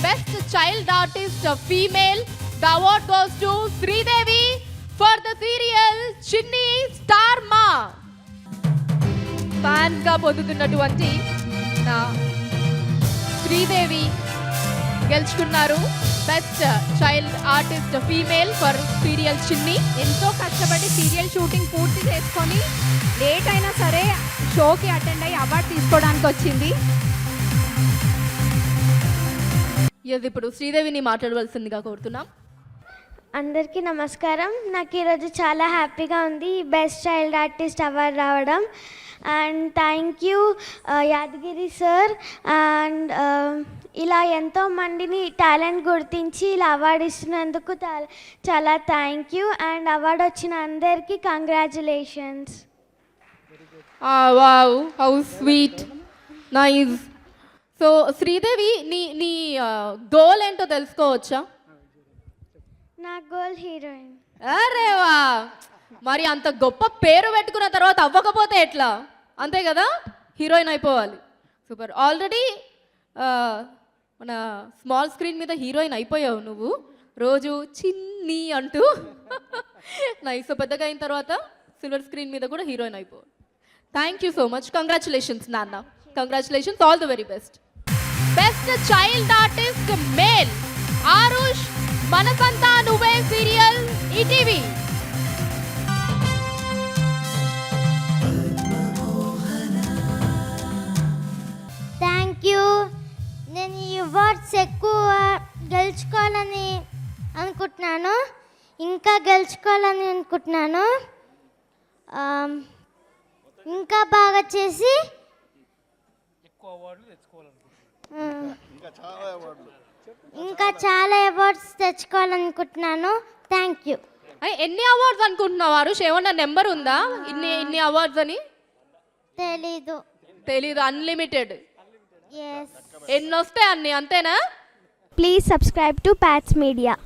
Best Child Artist Female. The award goes to Sridevi for the serial Chinni Star Ma. Fans గా పొందుతున్నటువంటి నా శ్రీదేవి గెలుచుకున్నారు best child artist female for serial చిన్ని. ఎంతో కష్టపడి serial shooting పూర్తి చేసుకొని లేట్ అయినా సరే షోకి అటెండ్ అయ్యి అవార్డు తీసుకోవడానికి వచ్చింది. ఇప్పుడు శ్రీదేవిని మాట్లాడవలసిందిగా కోరుతున్నాం. అందరికీ నమస్కారం. నాకు ఈరోజు చాలా హ్యాపీగా ఉంది బెస్ట్ చైల్డ్ ఆర్టిస్ట్ అవార్డు రావడం. And thank you Yadagiri sir. And ఇలా ఎంతోమందిని టాలెంట్ గుర్తించి ఇలా అవార్డు ఇస్తున్నందుకు చాలా థ్యాంక్ యూ. అండ్ అవార్డు వచ్చిన అందరికీ congratulations. Wow, how sweet, nice. So Sridevi, నీ గోల్ ఏంటో తెలుసుకోవచ్చా? నా గోల్ హీరోయిన్. అరే వా, మరి అంత గొప్ప పేరు పెట్టుకున్న తర్వాత అవ్వకపోతే ఎట్లా? అంతే కదా, హీరోయిన్ అయిపోవాలి. సూపర్. ఆల్రెడీ మన స్మాల్ స్క్రీన్ మీద హీరోయిన్ అయిపోయావు నువ్వు, రోజు చిన్ని అంటూ. నైస్. సో పెద్దగా అయిన తర్వాత సిల్వర్ స్క్రీన్ మీద కూడా హీరోయిన్ అయిపోవాలి. Thank you so much. Congratulations నాన్న, congratulations, all the very best. Best child artist male Aarush Manasantha Nuvve serial ETV. Thank you. నేను ఈ అవార్డ్స్ ఎక్కువ గెలుచుకోవాలని అనుకుంటున్నాను, ఇంకా గెలుచుకోవాలని అనుకుంటున్నాను. ఇంకా బాగా చేసి ఇంకా చాలా అవార్డ్స్ తెచ్చుకోవాలనుకుంటున్నాను. Thank you. ఎన్ని అవార్డ్స్ అనుకుంటున్నావు ఆరుష్? ఏమన్నా నెంబర్ ఉందా ఇన్ని అవార్డ్స్ అని? తెలీదు. అన్లిమిటెడ్. ఎన్ని వస్తే అన్ని, అంతేనా? Please subscribe to pets media.